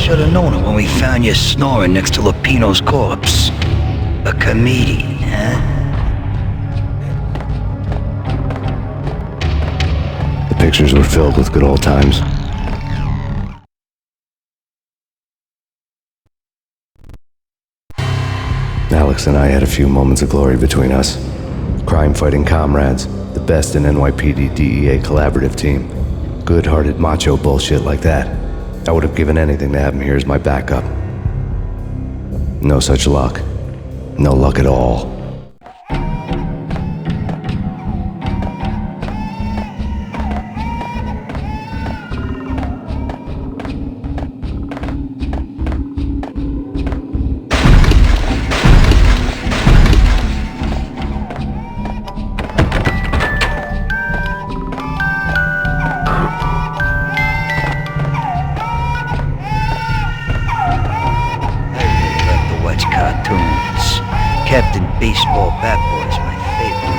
Should have known it when we found you snoring next to Lupino's corpse. A comedian, huh? The pictures were filled with good old times. Alex and I had a few moments of glory between us. Crime-fighting comrades, the best in NYPD DEA collaborative team. Good-hearted macho bullshit like that. I would have given anything to have him here as my backup. No such luck. No luck at all. Captain Baseball Bat Boy's my favorite.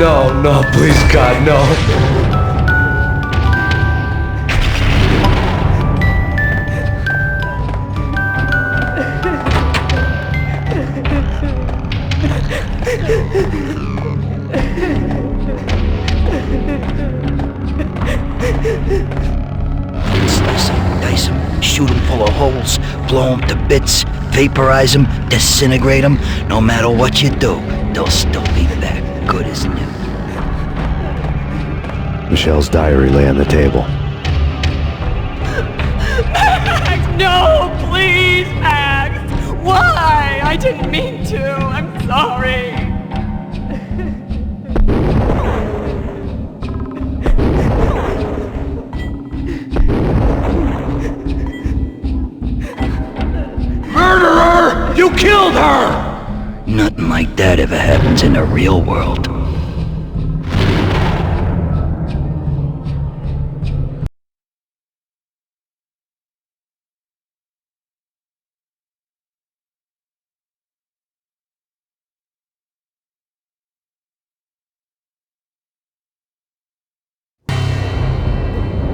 No, please, God, no. Slice him, dice him, shoot him full of holes, blow him to bits, vaporize him, disintegrate him. No matter what you do, they'll still be back good as new. Michelle's diary lay on the table. Max, no, please, Max! Why? I didn't mean to. I'm sorry. Murderer! You killed her! Nothing like that ever happens in the real world.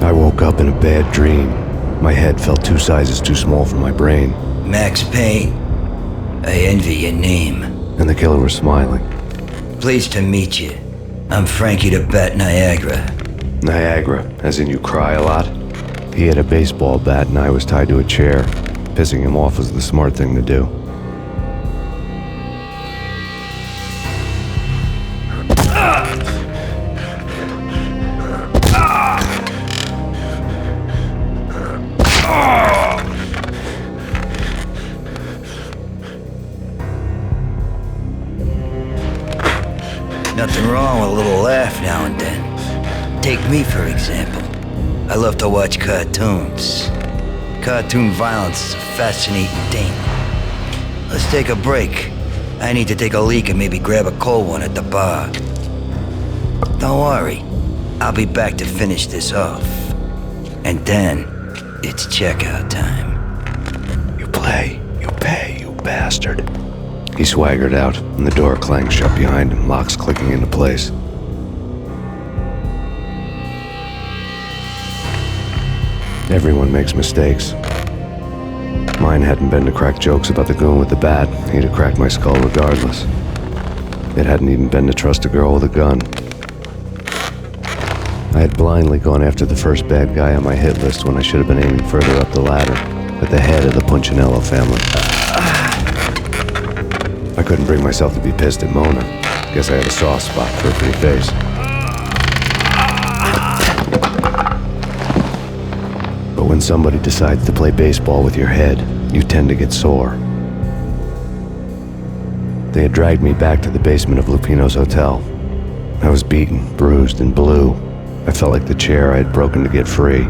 I woke up in a bad dream. My head felt 2 sizes too small for my brain, Max Payne, I envy your name. and the killer was smiling. Pleased to meet you. I'm Frankie the Bat Niagara. Niagara, as in you cry a lot? He had a baseball bat and I was tied to a chair. Pissing him off was the smart thing to do. Nothing wrong with a little laugh now and then. Take me, for example. I love to watch cartoons. Cartoon violence is a fascinating thing. Let's take a break. I need to take a leak and maybe grab a cold one at the bar. Don't worry. I'll be back to finish this off. And then, it's checkout time. You play, you pay, you bastard. He swaggered out, and the door clanged shut behind him, locks clicking into place. Everyone makes mistakes. Mine hadn't been to crack jokes about the goon with the bat. He'd have cracked my skull regardless. It hadn't even been to trust a girl with a gun. I had blindly gone after the first bad guy on my hit list when I should have been aiming further up the ladder, at the head of the Punchinello family. I couldn't bring myself to be pissed at Mona. Guess I had a soft spot for her pretty face. But when somebody decides to play baseball with your head, you tend to get sore. They had dragged me back to the basement of Lupino's hotel. I was beaten, bruised, and blue. I felt like the chair I had broken to get free.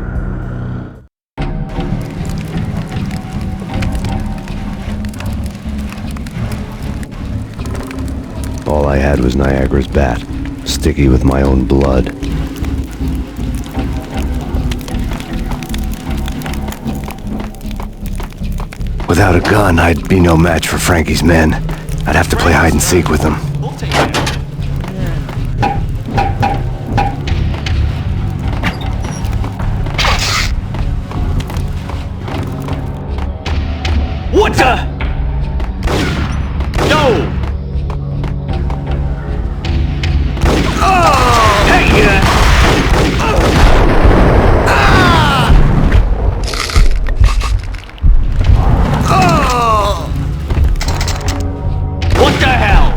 All I had was Niagara's bat, sticky with my own blood. Without a gun, I'd be no match for Frankie's men. I'd have to play hide and seek with them. We'll take it. What the? No! Oh! Hey! What the hell?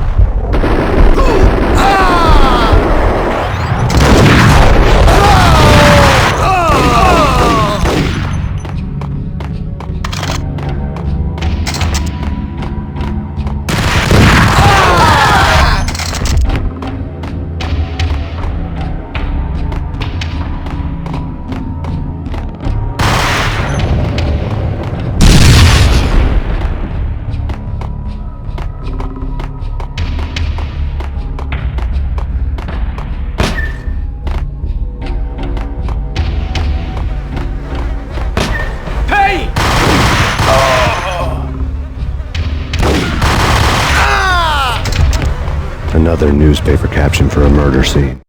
Another newspaper caption for a murder scene.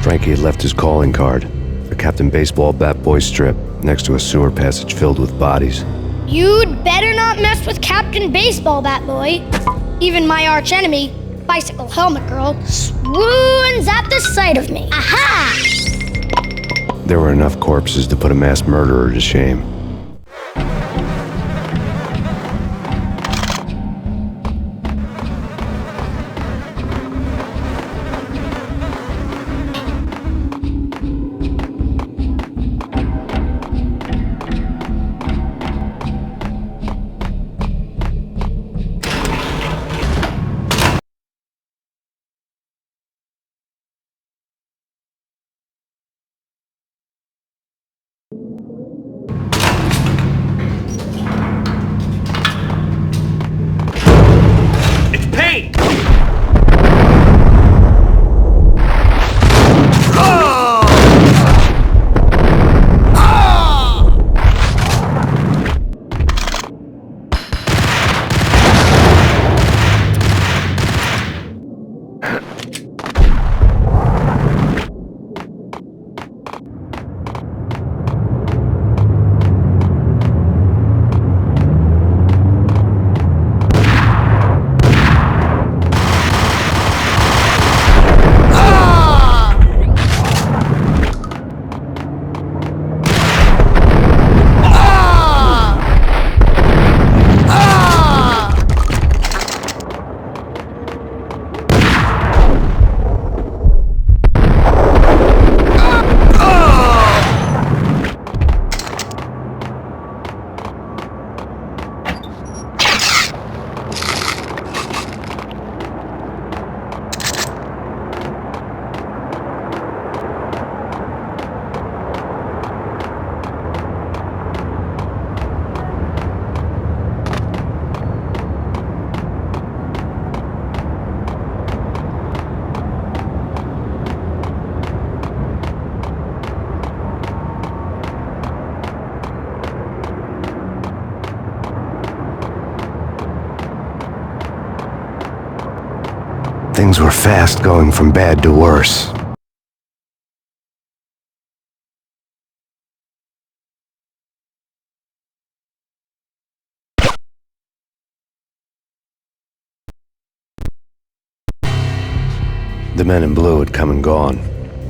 Frankie had left his calling card, a Captain Baseball bat boy strip, next to a sewer passage filled with bodies. You'd better not mess with Captain Baseball Bat Boy. Even my arch enemy, Bicycle Helmet Girl, swoons at the sight of me. Aha! There were enough corpses to put a mass murderer to shame. It's Payne! Things were fast going from bad to worse. The men in blue had come and gone.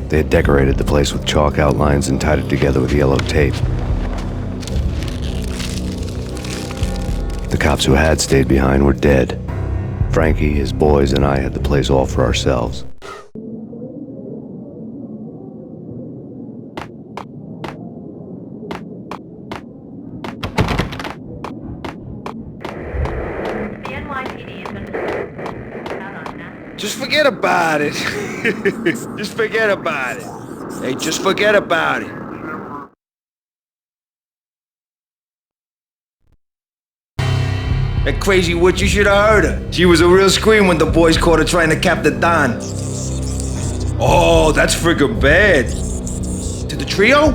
They had decorated the place with chalk outlines and tied it together with yellow tape. The cops who had stayed behind were dead. Frankie, his boys, and I had the place all for ourselves. Just forget about it. Just forget about it. Hey, just forget about it. That crazy witch, you should have heard her. She was a real scream when the boys caught her trying to cap the Don. Oh, that's friggin' bad. To the trio?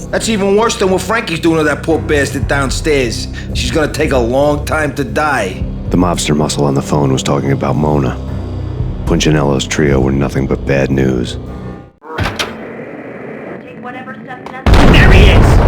That's even worse than what Frankie's doing to that poor bastard downstairs. She's gonna take a long time to die. The mobster muscle on the phone was talking about Mona. Punchinello's trio were nothing but bad news. There he is!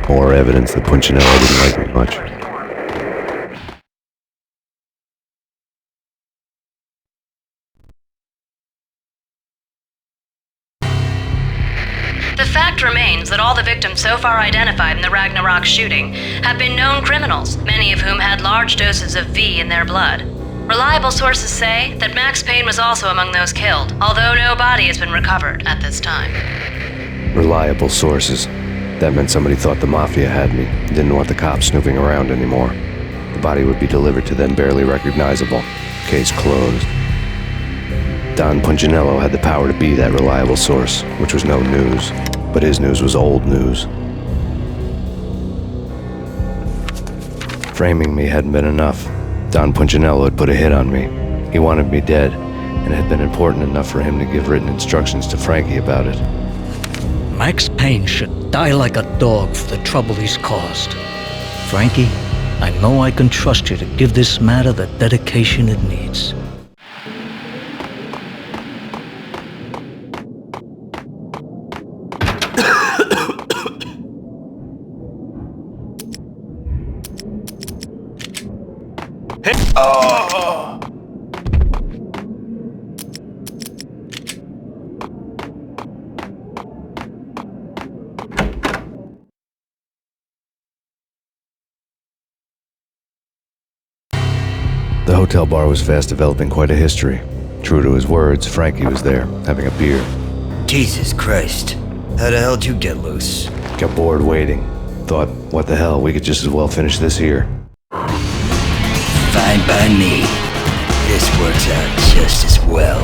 More evidence that Punchinello didn't like me much. The fact remains that all the victims so far identified in the Ragnarok shooting have been known criminals, many of whom had large doses of V in their blood. Reliable sources say that Max Payne was also among those killed, although no body has been recovered at this time. Reliable sources. That meant somebody thought the Mafia had me, and didn't want the cops snooping around anymore. The body would be delivered to them barely recognizable. Case closed. Don Punchinello had the power to be that reliable source, which was no news. But his news was old news. Framing me hadn't been enough. Don Punchinello had put a hit on me. He wanted me dead, and it had been important enough for him to give written instructions to Frankie about it. Max Payne should die like a dog for the trouble he's caused. Frankie, I know I can trust you to give this matter the dedication it needs. The hotel bar was fast developing quite a history. True to his words, Frankie was there, having a beer. Jesus Christ. How the hell did you get loose? Got bored waiting. Thought, what the hell, we could just as well finish this here. Fine by me. This works out just as well.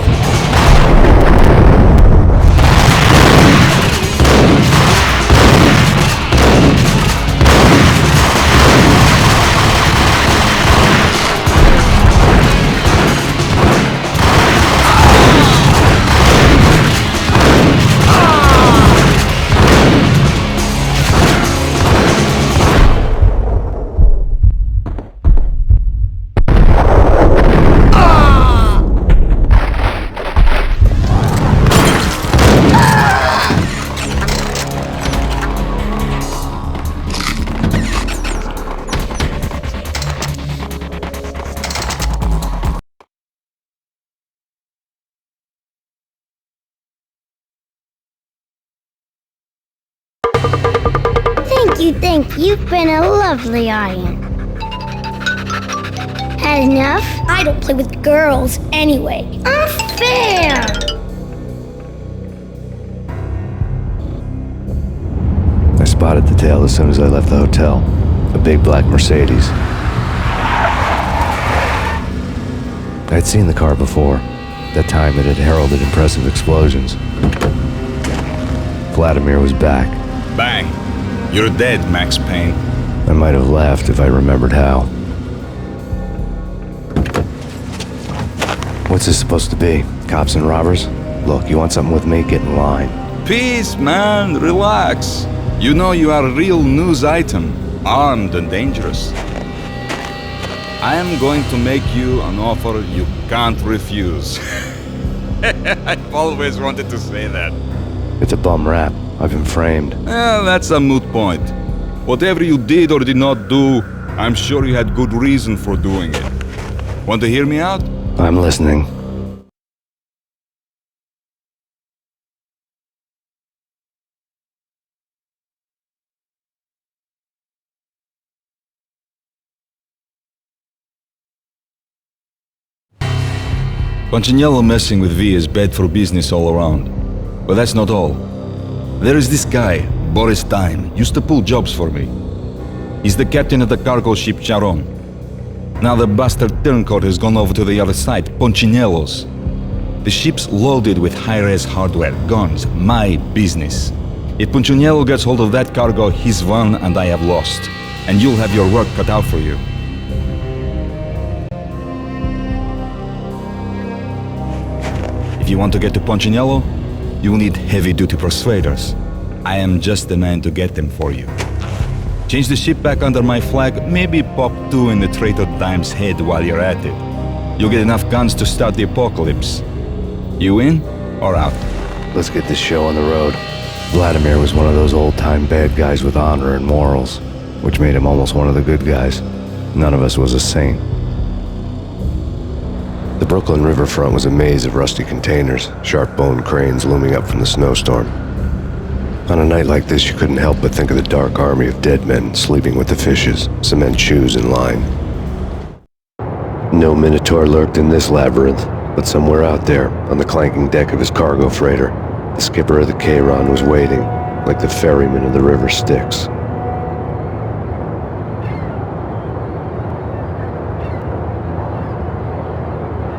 Thank you. You've been a lovely audience. Had enough? I don't play with girls anyway. Unfair! I spotted the tail as soon as I left the hotel. A big black Mercedes. I'd seen the car before. That time it had heralded impressive explosions. Vladimir was back. Bang! You're dead, Max Payne. I might have laughed if I remembered how. What's this supposed to be? Cops and robbers? Look, you want something with me? Get in line. Peace, man. Relax. You know you are a real news item, armed and dangerous. I am going to make you an offer you can't refuse. I've always wanted to say that. It's a bum rap. I've been framed. That's a moot point. Whatever you did or did not do, I'm sure you had good reason for doing it. Want to hear me out? I'm listening. Punchinello messing with V is bad for business all around. But that's not all. There is this guy, Boris Time, used to pull jobs for me. He's the captain of the cargo ship Charon. Now the bastard turncoat has gone over to the other side, Punchinello's. The ship's loaded with high-res hardware, guns, my business. If Punchinello gets hold of that cargo, he's won and I have lost. And you'll have your work cut out for you. If you want to get to Punchinello, you will need heavy-duty persuaders. I am just the man to get them for you. Change the ship back under my flag, maybe pop 2 in the traitor Dime's head while you're at it. You'll get enough guns to start the apocalypse. You in or out? Let's get this show on the road. Vladimir was one of those old-time bad guys with honor and morals, which made him almost one of the good guys. None of us was a saint. The Brooklyn riverfront was a maze of rusty containers, sharp-boned cranes looming up from the snowstorm. On a night like this, you couldn't help but think of the dark army of dead men sleeping with the fishes, cement shoes in line. No Minotaur lurked in this labyrinth, but somewhere out there, on the clanking deck of his cargo freighter, the skipper of the Chiron was waiting, like the ferryman of the River Styx.